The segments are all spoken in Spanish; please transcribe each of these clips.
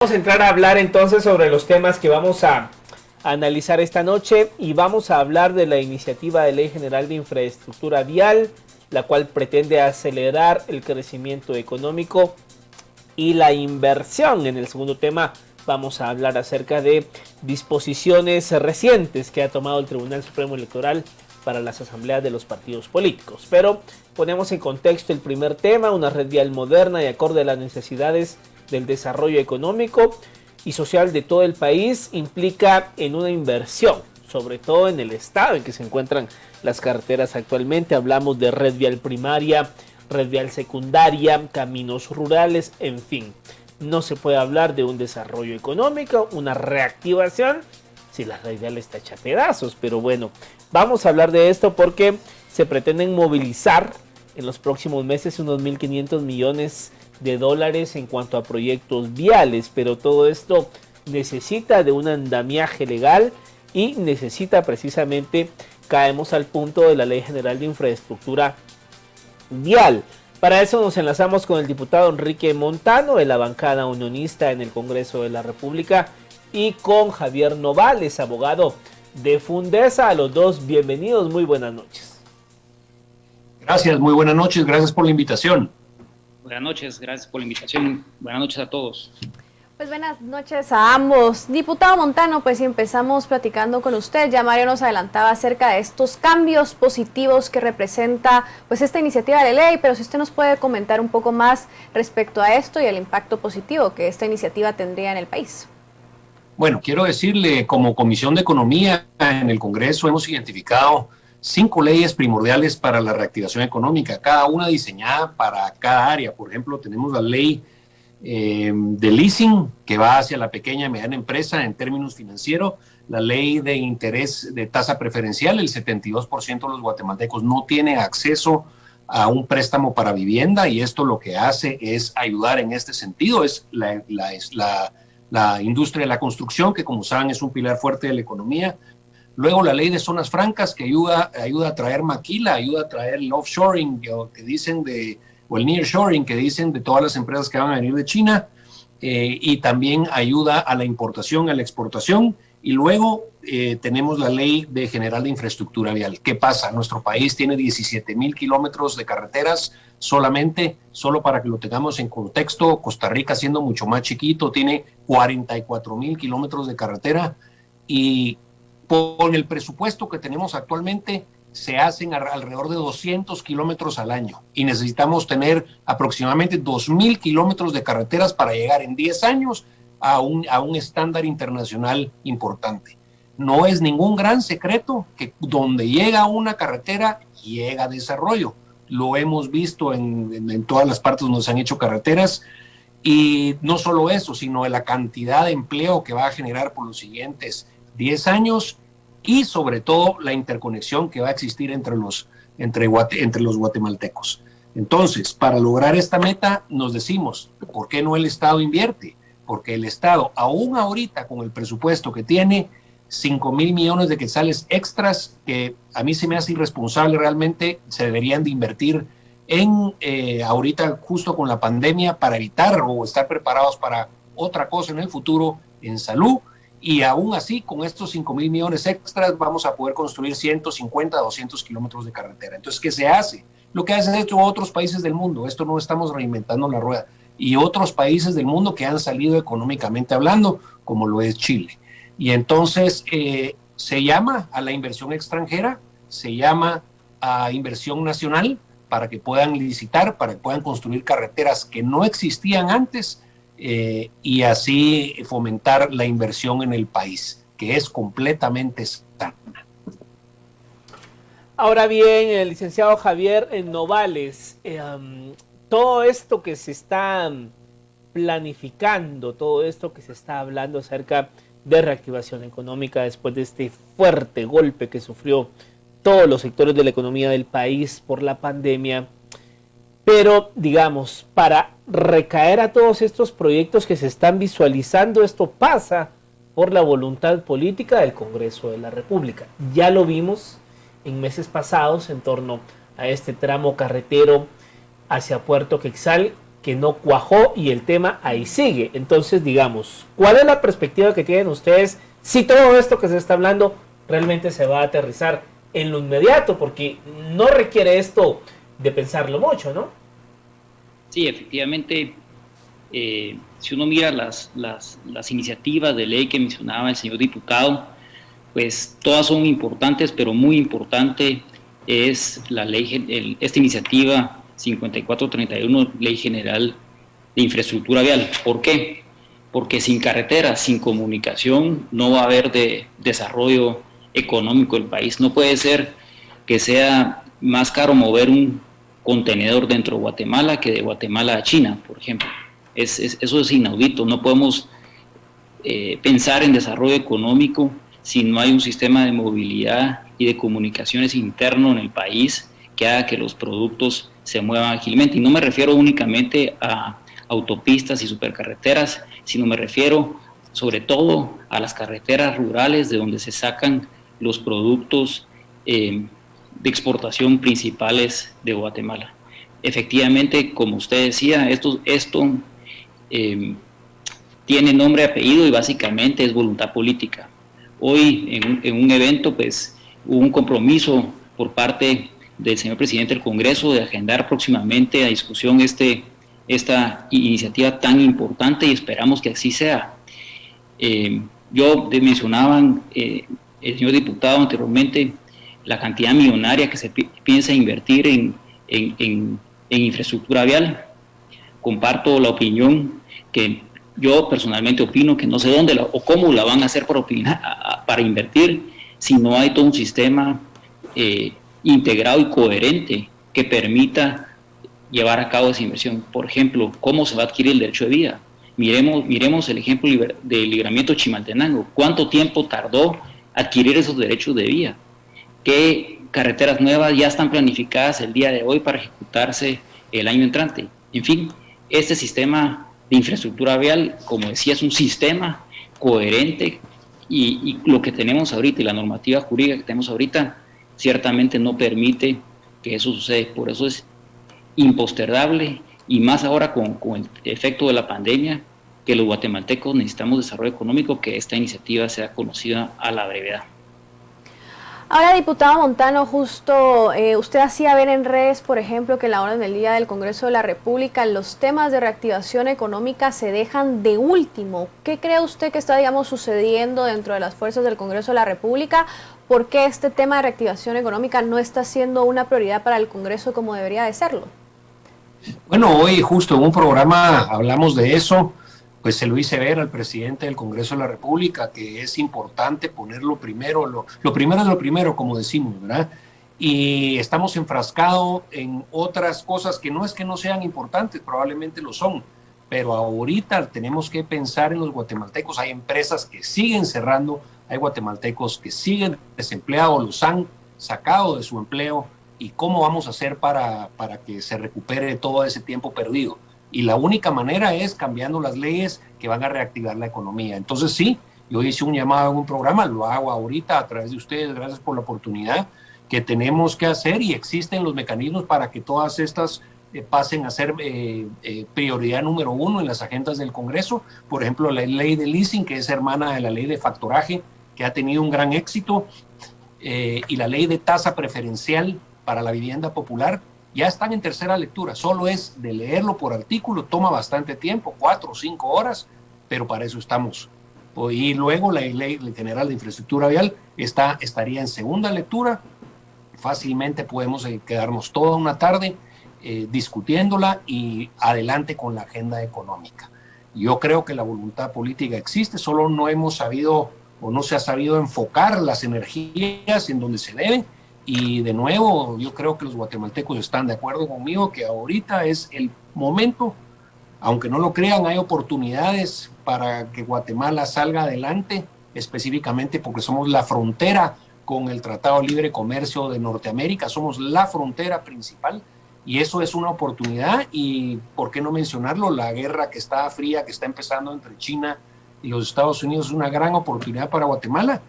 Vamos a entrar a hablar entonces sobre los temas que vamos a analizar esta noche y vamos a hablar de la iniciativa de Ley General de Infraestructura Vial, la cual pretende acelerar el crecimiento económico y la inversión. En el segundo tema vamos a hablar acerca de disposiciones recientes que ha tomado el Tribunal Supremo Electoral para las asambleas de los partidos políticos. Pero ponemos en contexto el primer tema: una red vial moderna y acorde a las necesidades del desarrollo económico y social de todo el país implica en una inversión, sobre todo en el estado en que se encuentran las carreteras actualmente. Hablamos de red vial primaria, red vial secundaria, caminos rurales, en fin. No se puede hablar de un desarrollo económico, una reactivación, si la red vial está hecha a pedazos. Pero bueno, vamos a hablar de esto porque se pretenden movilizar en los próximos meses unos 1.500 millones de dólares en cuanto a proyectos viales, pero todo esto necesita de un andamiaje legal y necesita precisamente, caemos al punto de la Ley General de Infraestructura Vial. Para eso nos enlazamos con el diputado Enrique Montano de la bancada unionista en el Congreso de la República y con Javier Novales, abogado de Fundesa. A los dos, bienvenidos, muy buenas noches. Gracias, muy buenas noches, gracias por la invitación. Buenas noches, gracias por la invitación. Buenas noches a todos. Pues buenas noches a ambos. Diputado Montano, pues si empezamos platicando con usted, ya Mario nos adelantaba acerca de estos cambios positivos que representa pues esta iniciativa de ley, pero si usted nos puede comentar un poco más respecto a esto y el impacto positivo que esta iniciativa tendría en el país. Bueno, quiero decirle, como Comisión de Economía en el Congreso hemos identificado 5 leyes primordiales para la reactivación económica, cada una diseñada para cada área. Por ejemplo, tenemos la ley de leasing, que va hacia la pequeña y mediana empresa en términos financieros, la ley de interés de tasa preferencial. El 72% de los guatemaltecos no tiene acceso a un préstamo para vivienda, y esto lo que hace es ayudar en este sentido. Es la industria de la construcción, que como saben es un pilar fuerte de la economía. Luego la ley de zonas francas, que ayuda a traer maquila, ayuda a traer el offshoring, que dicen o el nearshoring, que dicen de todas las empresas que van a venir de China, y también ayuda a la importación, a la exportación. Y luego tenemos la ley general de infraestructura vial. ¿Qué pasa? Nuestro país tiene 17,000 kilómetros de carreteras solo para que lo tengamos en contexto. Costa Rica, siendo mucho más chiquito, tiene 44,000 kilómetros de carretera, y con el presupuesto que tenemos actualmente se hacen alrededor de 200 kilómetros al año, y necesitamos tener aproximadamente 2,000 kilómetros de carreteras para llegar en 10 años a un estándar internacional importante. No es ningún gran secreto que donde llega una carretera, llega desarrollo. Lo hemos visto en todas las partes donde se han hecho carreteras. Y no solo eso, sino la cantidad de empleo que va a generar por los siguientes 10 años, y sobre todo la interconexión que va a existir entre los guatemaltecos. Entonces, para lograr esta meta, nos decimos, ¿por qué no el Estado invierte? Porque el Estado, aún ahorita con el presupuesto que tiene, 5,000 millones de quetzales extras, que a mí se me hace irresponsable, realmente se deberían de invertir en ahorita, justo con la pandemia, para evitar o estar preparados para otra cosa en el futuro, en salud. Y aún así, con estos 5,000 millones extras, vamos a poder construir 150, 200 kilómetros de carretera. Entonces, ¿qué se hace? Lo que hacen hecho otros países del mundo. Esto no estamos reinventando la rueda. Y otros países del mundo que han salido económicamente hablando, como lo es Chile. Y entonces se llama a la inversión extranjera, se llama a inversión nacional, para que puedan licitar, para que puedan construir carreteras que no existían antes, y así fomentar la inversión en el país, que es completamente sana. Ahora bien, el licenciado Javier Novales, todo esto que se está planificando, todo esto que se está hablando acerca de reactivación económica después de este fuerte golpe que sufrió todos los sectores de la economía del país por la pandemia, pero digamos, para recaer a todos estos proyectos que se están visualizando, esto pasa por la voluntad política del Congreso de la República. Ya lo vimos en meses pasados en torno a este tramo carretero hacia Puerto Quexal, que no cuajó y el tema ahí sigue. Entonces, digamos, ¿cuál es la perspectiva que tienen ustedes si todo esto que se está hablando realmente se va a aterrizar en lo inmediato? Porque no requiere esto de pensarlo mucho, ¿no? Sí, efectivamente, si uno mira las iniciativas de ley que mencionaba el señor diputado, pues todas son importantes, pero muy importante es la ley, esta iniciativa 5431, Ley General de Infraestructura Vial. ¿Por qué? Porque sin carreteras, sin comunicación, no va a haber desarrollo económico del país. No puede ser que sea más caro mover un contenedor dentro de Guatemala que de Guatemala a China, por ejemplo. Eso es inaudito. No podemos pensar en desarrollo económico si no hay un sistema de movilidad y de comunicaciones interno en el país que haga que los productos se muevan ágilmente. Y no me refiero únicamente a autopistas y supercarreteras, sino me refiero sobre todo a las carreteras rurales de donde se sacan los productos de exportación principales de Guatemala. Efectivamente, como usted decía, esto tiene nombre y apellido y básicamente es voluntad política. Hoy en un evento pues hubo un compromiso por parte del señor presidente del Congreso de agendar próximamente a discusión esta iniciativa tan importante y esperamos que así sea. Mencionaban el señor diputado anteriormente la cantidad millonaria que se piensa invertir en infraestructura vial. Comparto la opinión que yo personalmente opino que no sé dónde o cómo la van a hacer para invertir si no hay todo un sistema integrado y coherente que permita llevar a cabo esa inversión. Por ejemplo, ¿cómo se va a adquirir el derecho de vía? Miremos el ejemplo del libramiento Chimaltenango. ¿Cuánto tiempo tardó adquirir esos derechos de vía? ¿Qué carreteras nuevas ya están planificadas el día de hoy para ejecutarse el año entrante? En fin, este sistema de infraestructura vial, como decía, es un sistema coherente y lo que tenemos ahorita y la normativa jurídica que tenemos ahorita ciertamente no permite que eso suceda. Por eso es impostergable y más ahora con el efecto de la pandemia, que los guatemaltecos necesitamos desarrollo económico, que esta iniciativa sea conocida a la brevedad. Ahora, diputado Montano, justo usted hacía ver en redes, por ejemplo, que en la orden del día del Congreso de la República los temas de reactivación económica se dejan de último. ¿Qué cree usted que está, digamos, sucediendo dentro de las fuerzas del Congreso de la República? ¿Por qué este tema de reactivación económica no está siendo una prioridad para el Congreso como debería de serlo? Bueno, hoy justo en un programa hablamos de eso. Pues se lo hice ver al presidente del Congreso de la República, que es importante ponerlo primero, lo primero es lo primero, como decimos, ¿verdad? Y estamos enfrascados en otras cosas que no es que no sean importantes, probablemente lo son, pero ahorita tenemos que pensar en los guatemaltecos. Hay empresas que siguen cerrando, hay guatemaltecos que siguen desempleados, los han sacado de su empleo, y cómo vamos a hacer para que se recupere todo ese tiempo perdido. Y la única manera es cambiando las leyes que van a reactivar la economía. Entonces sí, yo hice un llamado en un programa, lo hago ahorita a través de ustedes, gracias por la oportunidad, que tenemos que hacer, y existen los mecanismos para que todas estas pasen a ser prioridad número uno en las agendas del Congreso. Por ejemplo, la ley de leasing, que es hermana de la ley de factoraje, que ha tenido un gran éxito, y la ley de tasa preferencial para la vivienda popular, ya están en tercera lectura. Solo es de leerlo por artículo, toma bastante tiempo, 4 o 5 horas, pero para eso estamos. Y luego la ley general de infraestructura vial estaría en segunda lectura. Fácilmente podemos quedarnos toda una tarde discutiéndola y adelante con la agenda económica. Yo creo que la voluntad política existe, solo no hemos sabido o no se ha sabido enfocar las energías en donde se deben. Y de nuevo, yo creo que los guatemaltecos están de acuerdo conmigo que ahorita es el momento, aunque no lo crean, hay oportunidades para que Guatemala salga adelante, específicamente porque somos la frontera con el Tratado de Libre Comercio de Norteamérica, somos la frontera principal, y eso es una oportunidad. Y por qué no mencionarlo, la guerra que está fría, que está empezando entre China y los Estados Unidos, es una gran oportunidad para Guatemala.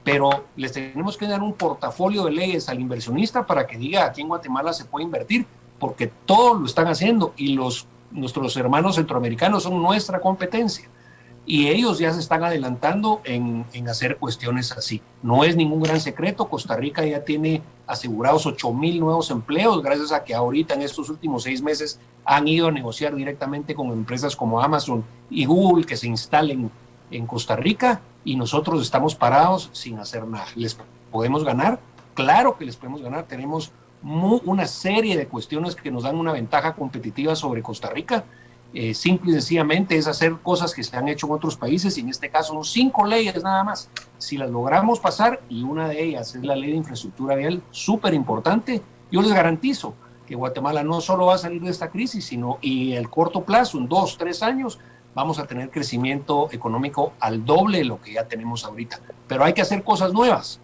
Pero les tenemos que dar un portafolio de leyes al inversionista para que diga aquí en Guatemala se puede invertir, porque todos lo están haciendo, y los nuestros hermanos centroamericanos son nuestra competencia. Y ellos ya se están adelantando en hacer cuestiones así. No es ningún gran secreto, Costa Rica ya tiene asegurados 8,000 nuevos empleos, gracias a que ahorita en estos últimos 6 meses han ido a negociar directamente con empresas como Amazon y Google que se instalen en Costa Rica, y nosotros estamos parados sin hacer nada. ¿Les podemos ganar? Claro que les podemos ganar. Tenemos una serie de cuestiones que nos dan una ventaja competitiva sobre Costa Rica. Simple y sencillamente es hacer cosas que se han hecho en otros países, y en este caso son 5 leyes nada más. Si las logramos pasar, y una de ellas es la ley de infraestructura vial, súper importante, yo les garantizo que Guatemala no solo va a salir de esta crisis, sino y el corto plazo, en 2, 3 años, vamos a tener crecimiento económico al doble de lo que ya tenemos ahorita. Pero hay que hacer cosas nuevas,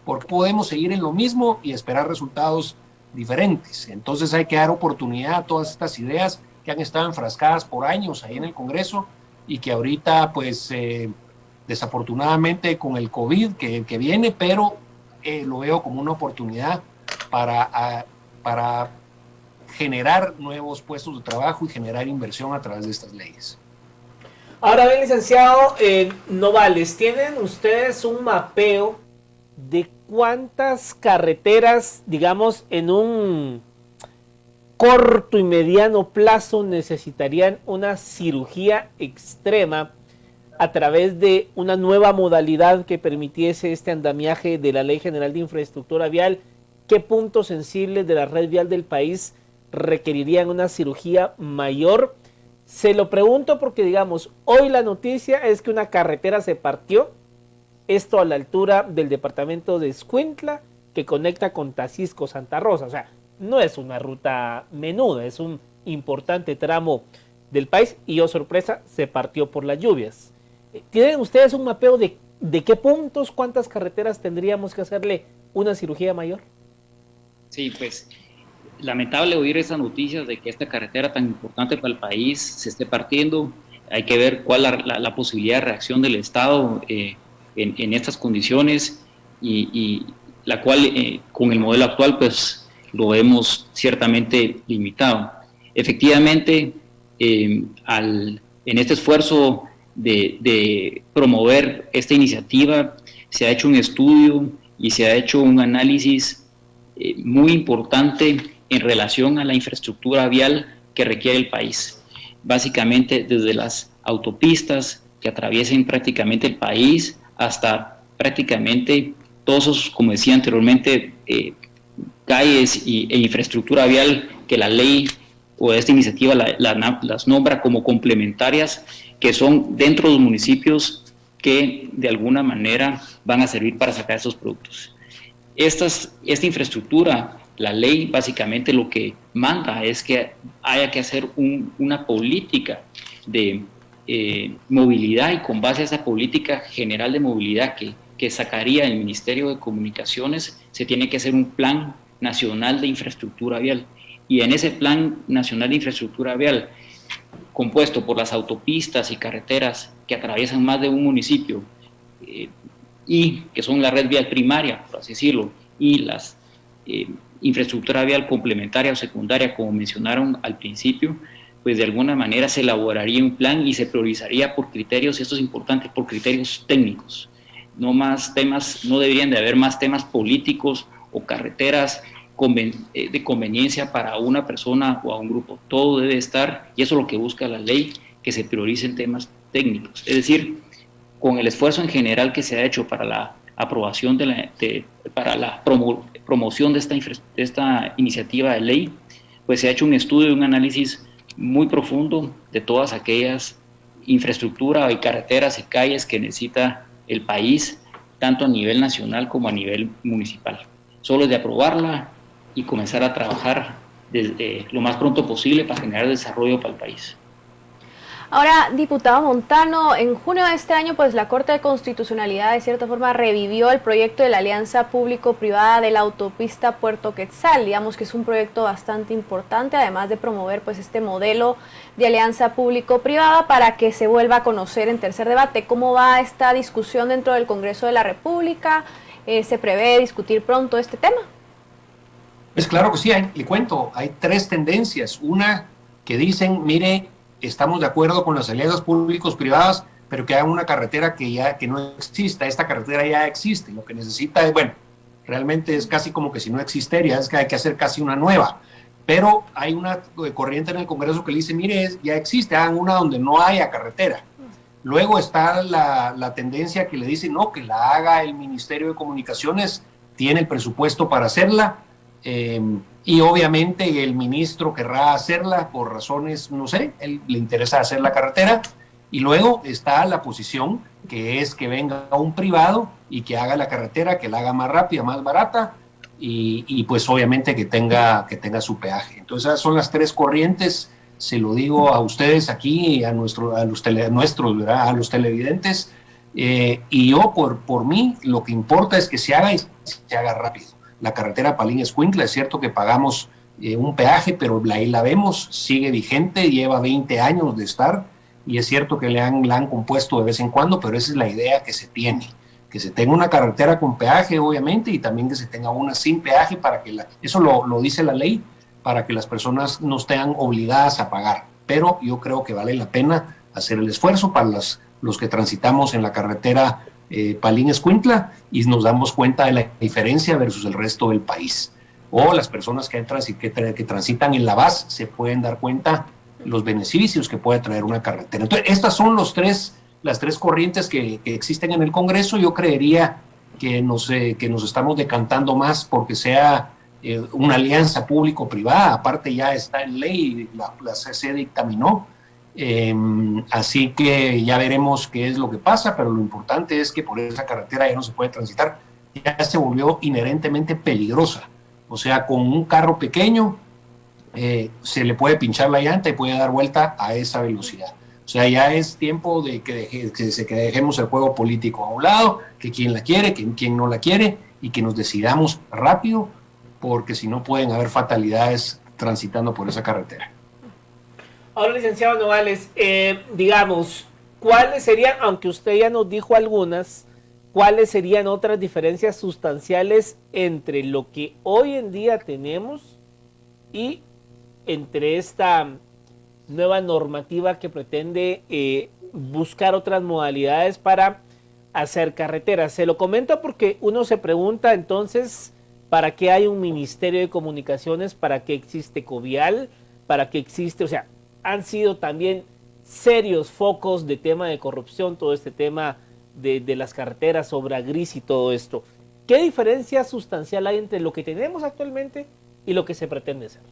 porque podemos seguir en lo mismo y esperar resultados diferentes. Entonces hay que dar oportunidad a todas estas ideas que han estado enfrascadas por años ahí en el Congreso, y que ahorita pues desafortunadamente con el COVID que viene, pero lo veo como una oportunidad para generar nuevos puestos de trabajo y generar inversión a través de estas leyes. Ahora bien, licenciado Novales, ¿tienen ustedes un mapeo de cuántas carreteras, digamos, en un corto y mediano plazo necesitarían una cirugía extrema a través de una nueva modalidad que permitiese este andamiaje de la Ley General de Infraestructura Vial? ¿Qué puntos sensibles de la red vial del país requerirían una cirugía mayor? Se lo pregunto porque, digamos, hoy la noticia es que una carretera se partió, esto a la altura del departamento de Escuintla, que conecta con Tacisco, Santa Rosa. O sea, no es una ruta menuda, es un importante tramo del país, y, oh sorpresa, se partió por las lluvias. ¿Tienen ustedes un mapeo de qué puntos, cuántas carreteras tendríamos que hacerle una cirugía mayor? Sí, pues lamentable oír esa noticia de que esta carretera tan importante para el país se esté partiendo. Hay que ver cuál es la posibilidad de reacción del Estado en estas condiciones, y la cual con el modelo actual pues lo vemos ciertamente limitado. Efectivamente, en este esfuerzo de promover esta iniciativa se ha hecho un estudio y se ha hecho un análisis muy importante en relación a la infraestructura vial que requiere el país. Básicamente desde las autopistas que atraviesen prácticamente el país hasta prácticamente todos esos, como decía anteriormente, calles e infraestructura vial que la ley o esta iniciativa las nombra como complementarias, que son dentro de los municipios que de alguna manera van a servir para sacar esos productos. Esta infraestructura, la ley básicamente lo que manda es que haya que hacer una política de movilidad, y con base a esa política general de movilidad que sacaría el Ministerio de Comunicaciones, se tiene que hacer un plan nacional de infraestructura vial. Y en ese plan nacional de infraestructura vial, compuesto por las autopistas y carreteras que atraviesan más de un municipio, y que son la red vial primaria, por así decirlo, y las infraestructura vial complementaria o secundaria, como mencionaron al principio, pues de alguna manera se elaboraría un plan y se priorizaría por criterios, esto es importante, por criterios técnicos. No más temas, no deberían de haber más temas políticos o carreteras de conveniencia para una persona o a un grupo. Todo debe estar, y eso es lo que busca la ley, que se prioricen temas técnicos. Es decir, con el esfuerzo en general que se ha hecho para la aprobación para la promoción de esta iniciativa de ley, pues se ha hecho un estudio y un análisis muy profundo de todas aquellas infraestructuras y carreteras y calles que necesita el país, tanto a nivel nacional como a nivel municipal. Solo es de aprobarla y comenzar a trabajar desde lo más pronto posible para generar desarrollo para el país. Ahora, diputado Montano, en junio de este año, pues la Corte de Constitucionalidad de cierta forma revivió el proyecto de la alianza público-privada de la autopista Puerto Quetzal. Digamos que es un proyecto bastante importante, además de promover pues este modelo de alianza público-privada para que se vuelva a conocer en tercer debate. ¿Cómo va esta discusión dentro del Congreso de la República? ¿Se prevé discutir pronto este tema? Pues claro que sí, le cuento, hay 3 tendencias. Una que dicen, mire, estamos de acuerdo con las alianzas públicos-privadas, pero que hagan una carretera que no exista. Esta carretera ya existe. Lo que necesita es, bueno, realmente es casi como que si no existiera, es que hay que hacer casi una nueva. Pero hay una corriente en el Congreso que le dice, mire, ya existe, hagan una donde no haya carretera. Luego está la tendencia que le dice, no, que la haga el Ministerio de Comunicaciones, tiene el presupuesto para hacerla, y obviamente el ministro querrá hacerla por razones, no sé, él le interesa hacer la carretera. Y luego está la posición que es que venga un privado y que haga la carretera, que la haga más rápida, más barata, y pues obviamente que tenga su peaje. Entonces esas son las tres corrientes, se lo digo a ustedes aquí, a los televidentes, y yo por mí lo que importa es que se haga y se haga rápido. La carretera Palín-Escuintla, es cierto que pagamos un peaje, pero ahí la vemos, sigue vigente, lleva 20 años de estar, y es cierto que la han compuesto de vez en cuando, pero esa es la idea que se tiene, que se tenga una carretera con peaje, obviamente, y también que se tenga una sin peaje, para que eso lo dice la ley, para que las personas no estén obligadas a pagar. Pero yo creo que vale la pena hacer el esfuerzo para los que transitamos en la carretera Palín-Escuintla y nos damos cuenta de la diferencia versus el resto del país. O las personas que transitan en la VAS se pueden dar cuenta los beneficios que puede traer una carretera. Entonces, estas son las tres corrientes que existen en el Congreso. Yo creería que nos estamos decantando más porque sea una alianza público-privada. Aparte ya está en ley, la CC dictaminó. Así que ya veremos qué es lo que pasa, pero lo importante es que por esa carretera ya no se puede transitar. Ya se volvió inherentemente peligrosa. O sea, con un carro pequeño se le puede pinchar la llanta y puede dar vuelta a esa velocidad. O sea, ya es tiempo de que dejemos el juego político a un lado, que quien la quiere, que quien no la quiere, y que nos decidamos rápido, porque si no pueden haber fatalidades transitando por esa carretera. Ahora, licenciado Novales, digamos, ¿cuáles serían, aunque usted ya nos dijo algunas, cuáles serían otras diferencias sustanciales entre lo que hoy en día tenemos y entre esta nueva normativa que pretende buscar otras modalidades para hacer carreteras? Se lo comento porque uno se pregunta entonces, ¿para qué hay un Ministerio de Comunicaciones? ¿Para qué existe Covial? ¿Para qué existe? O sea, han sido también serios focos de tema de corrupción, todo este tema de las carreteras, obra gris y todo esto. ¿Qué diferencia sustancial hay entre lo que tenemos actualmente y lo que se pretende hacer?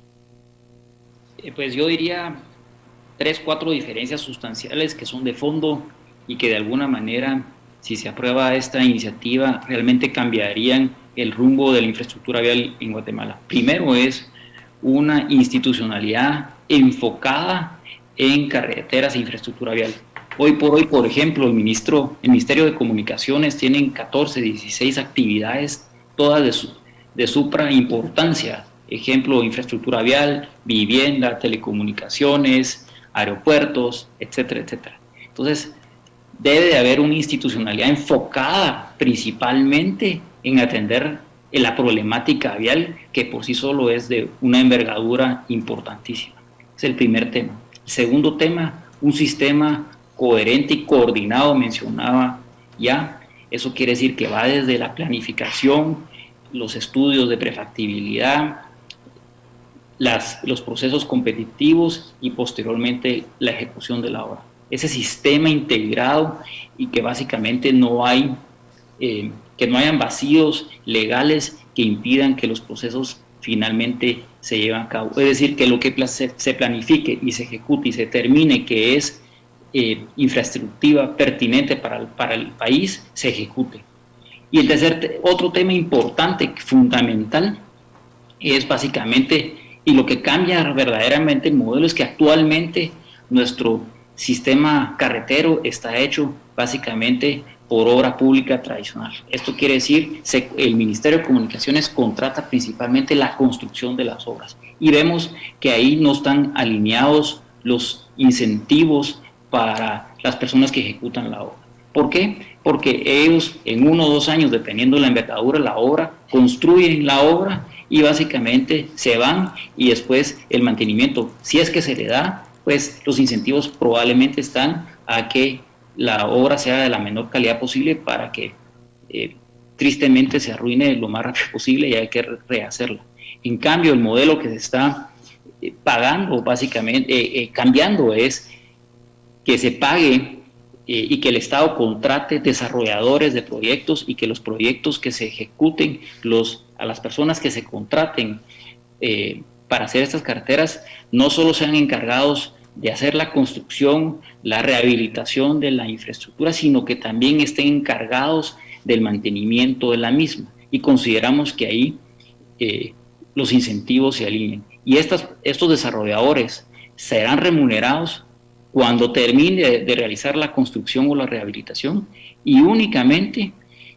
Pues yo diría 3-4 diferencias sustanciales que son de fondo y que de alguna manera, si se aprueba esta iniciativa, realmente cambiarían el rumbo de la infraestructura vial en Guatemala. Primero es una institucionalidad enfocada en carreteras e infraestructura vial. Hoy por hoy, por ejemplo, el Ministerio de Comunicaciones tienen 14, 16 actividades, todas de supra importancia. Ejemplo, infraestructura vial, vivienda, telecomunicaciones, aeropuertos, etcétera, etcétera. Entonces, debe de haber una institucionalidad enfocada principalmente en atender la problemática vial, que por sí solo es de una envergadura importantísima. Es el primer tema. El segundo tema, un sistema coherente y coordinado, mencionaba ya. Eso quiere decir que va desde la planificación, los estudios de prefactibilidad, los procesos competitivos y posteriormente la ejecución de la obra. Ese sistema integrado y que básicamente no hayan vacíos legales que impidan que los procesos finalmente se lleven a cabo. Es decir, que lo que se planifique y se ejecute y se termine que es infraestructura pertinente para el país, se ejecute. Y el otro tema importante, fundamental, es básicamente, y lo que cambia verdaderamente el modelo, es que actualmente nuestro sistema carretero está hecho básicamente por obra pública tradicional. Esto quiere decir, el Ministerio de Comunicaciones contrata principalmente la construcción de las obras. Y vemos que ahí no están alineados los incentivos para las personas que ejecutan la obra. ¿Por qué? Porque ellos en 1 o 2 años, dependiendo de la envergadura de la obra, construyen la obra y básicamente se van y después el mantenimiento, si es que se le da, pues los incentivos probablemente están a que la obra sea de la menor calidad posible para que tristemente se arruine lo más rápido posible y hay que rehacerla. En cambio, el modelo que se está pagando, básicamente, cambiando, es que se pague y que el Estado contrate desarrolladores de proyectos y que los proyectos que se ejecuten, a las personas que se contraten para hacer estas carreteras, no solo sean encargados de hacer la construcción, la rehabilitación de la infraestructura, sino que también estén encargados del mantenimiento de la misma. Y consideramos que ahí los incentivos se alineen. Y estos desarrolladores serán remunerados cuando termine de realizar la construcción o la rehabilitación, y únicamente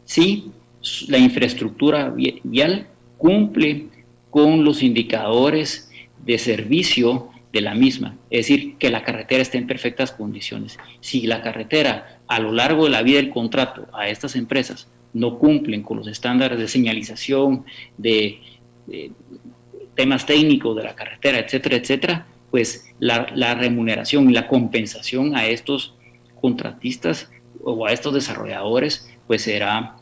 si la infraestructura vial cumple con los indicadores de servicio de la misma, es decir, que la carretera esté en perfectas condiciones. Si la carretera a lo largo de la vida del contrato a estas empresas no cumplen con los estándares de señalización, de temas técnicos de la carretera, etcétera, etcétera, pues la remuneración y la compensación a estos contratistas o a estos desarrolladores pues será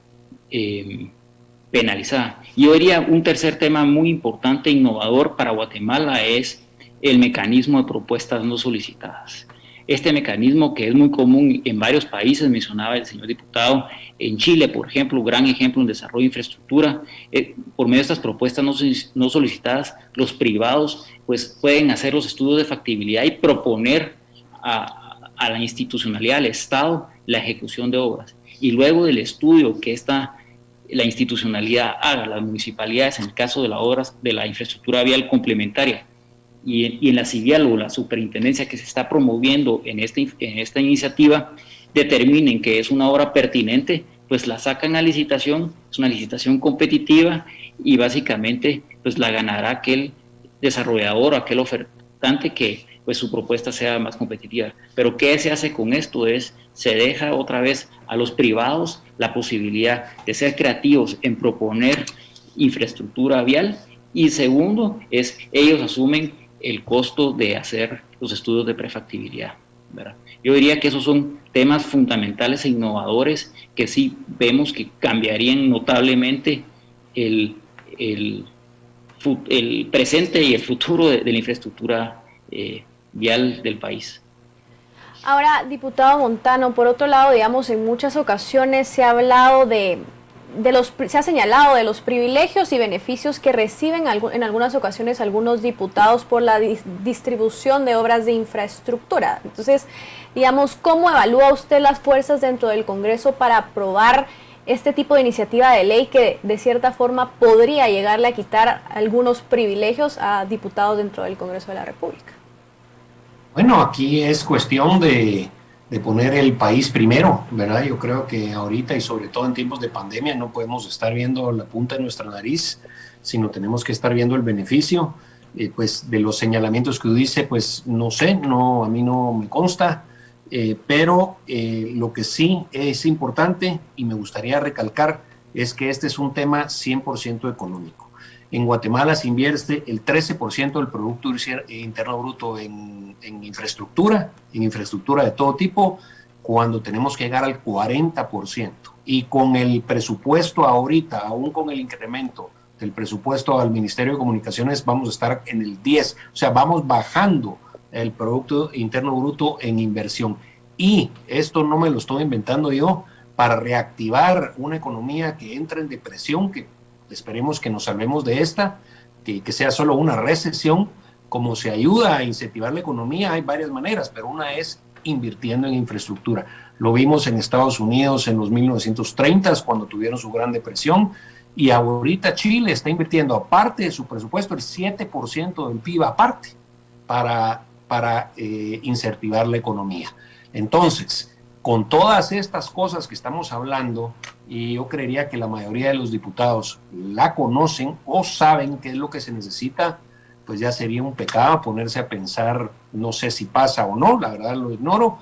penalizada. Y yo diría un tercer tema muy importante e innovador para Guatemala es el mecanismo de propuestas no solicitadas. Este mecanismo, que es muy común en varios países, mencionaba el señor diputado, en Chile, por ejemplo, gran ejemplo en desarrollo de infraestructura, por medio de estas propuestas no solicitadas, los privados pues, pueden hacer los estudios de factibilidad y proponer a la institucionalidad, al Estado, la ejecución de obras. Y luego del estudio que la institucionalidad haga, las municipalidades, en el caso de las obras de la infraestructura vial complementaria, y en la CIVIAL o la superintendencia que se está promoviendo en esta iniciativa, determinen que es una obra pertinente, pues la sacan a licitación, es una licitación competitiva y básicamente pues la ganará aquel desarrollador o aquel ofertante que pues su propuesta sea más competitiva. Pero ¿qué se hace con esto? Se deja otra vez a los privados la posibilidad de ser creativos en proponer infraestructura vial, y segundo ellos asumen el costo de hacer los estudios de prefactibilidad, ¿verdad? Yo diría que esos son temas fundamentales e innovadores que sí vemos que cambiarían notablemente el presente y el futuro de la infraestructura vial del país. Ahora, diputado Montano, por otro lado, digamos, en muchas ocasiones se ha hablado se ha señalado de los privilegios y beneficios que reciben en algunas ocasiones algunos diputados por la distribución de obras de infraestructura. Entonces, digamos, ¿cómo evalúa usted las fuerzas dentro del Congreso para aprobar este tipo de iniciativa de ley que de cierta forma podría llegarle a quitar algunos privilegios a diputados dentro del Congreso de la República? Bueno, aquí es cuestión de poner el país primero, ¿verdad? Yo creo que ahorita y sobre todo en tiempos de pandemia no podemos estar viendo la punta de nuestra nariz, sino tenemos que estar viendo el beneficio. Pues de los señalamientos que dice, pues no sé, a mí no me consta, pero lo que sí es importante y me gustaría recalcar es que este es un tema 100% económico. En Guatemala se invierte el 13% del Producto Interno Bruto en infraestructura de todo tipo, cuando tenemos que llegar al 40%. Y con el presupuesto ahorita, aún con el incremento del presupuesto al Ministerio de Comunicaciones, vamos a estar en el 10%. O sea, vamos bajando el Producto Interno Bruto en inversión. Y esto no me lo estoy inventando yo, para reactivar una economía que entra en depresión, que esperemos que nos salvemos de esta, que sea solo una recesión. Como se ayuda a incentivar la economía, hay varias maneras, pero una es invirtiendo en infraestructura. Lo vimos en Estados Unidos en los 1930s, cuando tuvieron su gran depresión, y ahorita Chile está invirtiendo, aparte de su presupuesto, el 7% del PIB aparte, para incentivar la economía. Entonces, con todas estas cosas que estamos hablando, y yo creería que la mayoría de los diputados la conocen o saben qué es lo que se necesita, pues ya sería un pecado ponerse a pensar, no sé si pasa o no, la verdad lo ignoro,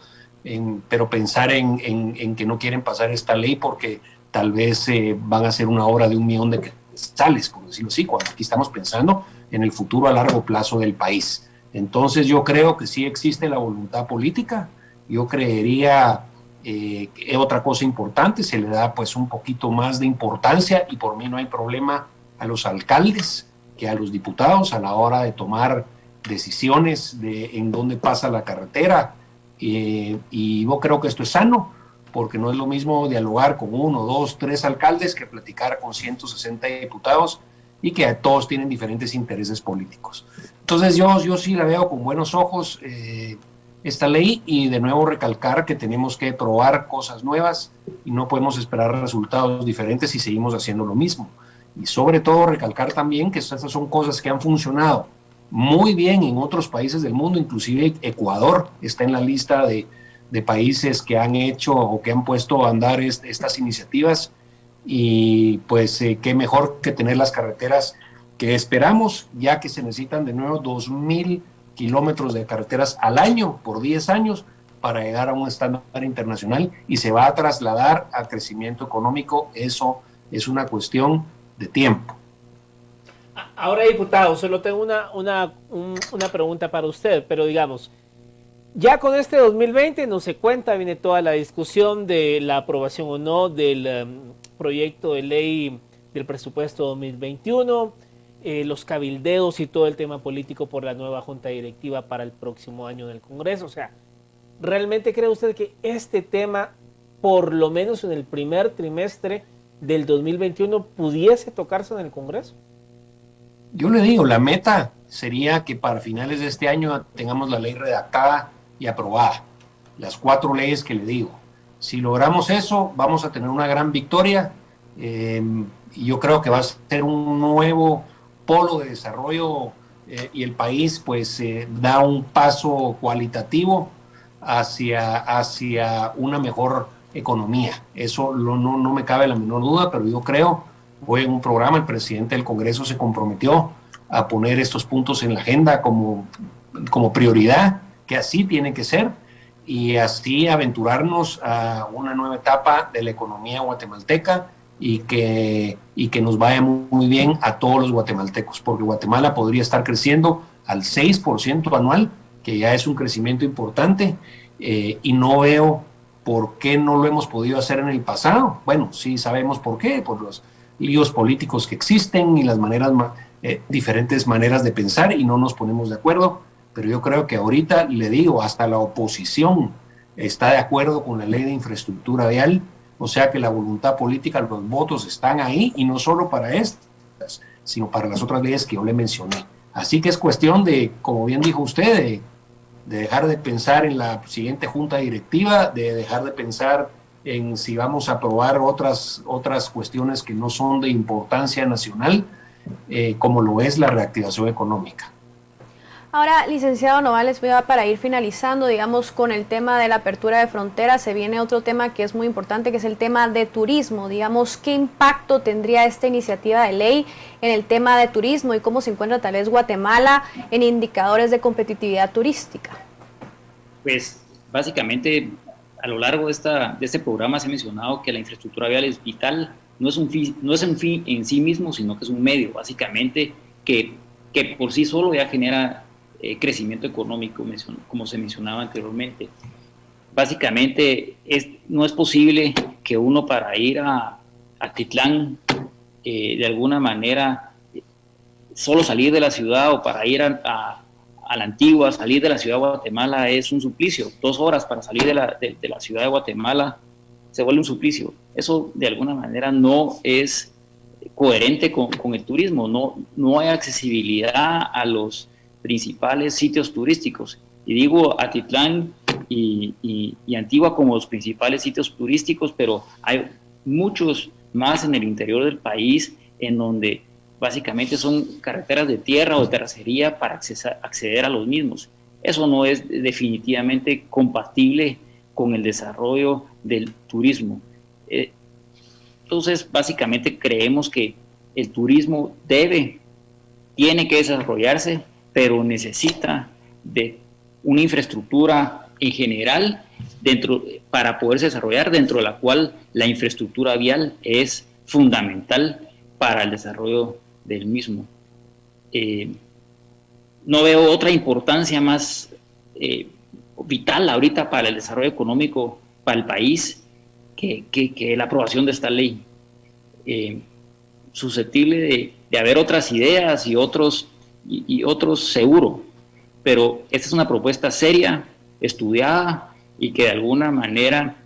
pero pensar en que no quieren pasar esta ley porque tal vez van a hacer una obra de $1 millón transversales, por decirlo así, cuando aquí estamos pensando en el futuro a largo plazo del país. Entonces yo creo que sí existe la voluntad política. Yo creería que otra cosa importante, se le da pues un poquito más de importancia, y por mí no hay problema, a los alcaldes que a los diputados a la hora de tomar decisiones de en dónde pasa la carretera, y yo creo que esto es sano, porque no es lo mismo dialogar con 1, 2, 3 alcaldes que platicar con 160 diputados y que todos tienen diferentes intereses políticos. Entonces yo sí la veo con buenos ojos esta ley, y de nuevo recalcar que tenemos que probar cosas nuevas y no podemos esperar resultados diferentes si seguimos haciendo lo mismo. Y sobre todo recalcar también que estas son cosas que han funcionado muy bien en otros países del mundo, inclusive Ecuador está en la lista de países que han hecho o que han puesto a andar estas iniciativas, y pues qué mejor que tener las carreteras que esperamos, ya que se necesitan de nuevo 2,000 kilómetros de carreteras al año por 10 años para llegar a un estándar internacional, y se va a trasladar al crecimiento económico. Eso es una cuestión de tiempo. Ahora, diputado, solo tengo una pregunta para usted, pero digamos, ya con este 2020 no se cuenta, viene toda la discusión de la aprobación o no del proyecto de ley del presupuesto 2021, los cabildeos y todo el tema político por la nueva junta directiva para el próximo año en el Congreso. O sea, ¿realmente cree usted que este tema, por lo menos en el primer trimestre del 2021, pudiese tocarse en el Congreso? Yo le digo, la meta sería que para finales de este año tengamos la ley redactada y aprobada, las 4 leyes que le digo. Si logramos eso, vamos a tener una gran victoria, y yo creo que va a ser un nuevo polo de desarrollo, y el país pues da un paso cualitativo hacia una mejor economía. Eso no me cabe la menor duda, pero yo creo, hoy en un programa el presidente del Congreso se comprometió a poner estos puntos en la agenda como prioridad, que así tiene que ser, y así aventurarnos a una nueva etapa de la economía guatemalteca, y que nos vaya muy bien a todos los guatemaltecos, porque Guatemala podría estar creciendo al 6% anual, que ya es un crecimiento importante, y no veo por qué no lo hemos podido hacer en el pasado. Bueno, sí sabemos por qué, por los líos políticos que existen y las diferentes maneras de pensar, y no nos ponemos de acuerdo, pero yo creo que ahorita, le digo, hasta la oposición está de acuerdo con la ley de infraestructura vial. O sea que la voluntad política, los votos están ahí, y no solo para estas, sino para las otras leyes que yo le mencioné. Así que es cuestión de, como bien dijo usted, de dejar de pensar en la siguiente junta directiva, de dejar de pensar en si vamos a aprobar otras cuestiones que no son de importancia nacional, como lo es la reactivación económica. Ahora, licenciado Novales, para ir finalizando, digamos, con el tema de la apertura de fronteras, se viene otro tema que es muy importante, que es el tema de turismo. Digamos, ¿qué impacto tendría esta iniciativa de ley en el tema de turismo y cómo se encuentra tal vez Guatemala en indicadores de competitividad turística? Pues, básicamente, a lo largo de este programa se ha mencionado que la infraestructura vial es vital, no es un fin en sí mismo, sino que es un medio, básicamente, que por sí solo ya genera crecimiento económico, como se mencionaba anteriormente. Básicamente, no es posible que uno, para ir a Titlán, de alguna manera, solo salir de la ciudad, o para ir a la Antigua, salir de la ciudad de Guatemala es un suplicio. 2 horas para salir de la ciudad de Guatemala se vuelve un suplicio. Eso de alguna manera no es coherente con el turismo. No hay accesibilidad a los principales sitios turísticos. Y digo Atitlán y Antigua como los principales sitios turísticos, pero hay muchos más en el interior del país, en donde básicamente son carreteras de tierra o de terracería para acceder a los mismos. Eso no es definitivamente compatible con el desarrollo del turismo. Entonces, básicamente creemos que el turismo tiene que desarrollarse, pero necesita de una infraestructura en general para poderse desarrollar, dentro de la cual la infraestructura vial es fundamental, para el desarrollo del mismo. No veo otra importancia más vital ahorita para el desarrollo económico para el país que la aprobación de esta ley. Susceptible de haber otras ideas y otros seguro, pero esta es una propuesta seria, estudiada y que de alguna manera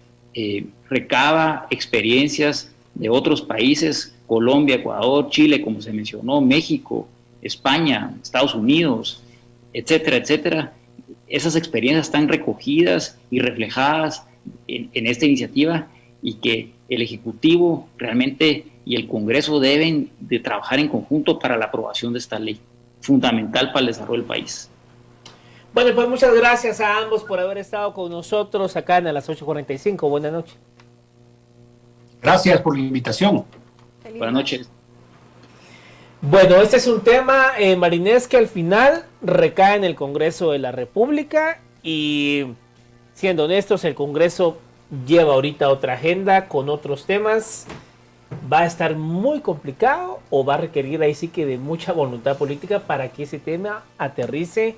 recaba experiencias de otros países, Colombia, Ecuador, Chile, como se mencionó, México, España, Estados Unidos, etcétera, etcétera. Esas experiencias están recogidas y reflejadas en esta iniciativa, y que el Ejecutivo realmente y el Congreso deben de trabajar en conjunto para la aprobación de esta ley, fundamental para el desarrollo del país. Bueno, pues muchas gracias a ambos por haber estado con nosotros acá en las 8:45. Buenas noches. Gracias por la invitación. Buenas noches. Bueno, este es un tema, Marinés, que al final recae en el Congreso de la República, y siendo honestos, el Congreso lleva ahorita otra agenda con otros temas. Va a estar muy complicado, o va a requerir ahí sí que de mucha voluntad política para que ese tema aterrice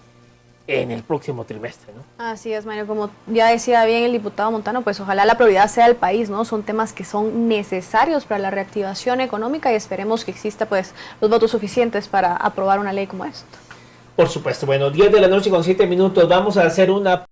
en el próximo trimestre, ¿no? Así es, Mario, como ya decía bien el diputado Montano, pues ojalá la prioridad sea el país, ¿no? Son temas que son necesarios para la reactivación económica, y esperemos que exista pues los votos suficientes para aprobar una ley como esta. Por supuesto. Bueno, 10 de la noche con 7 minutos. Vamos a hacer una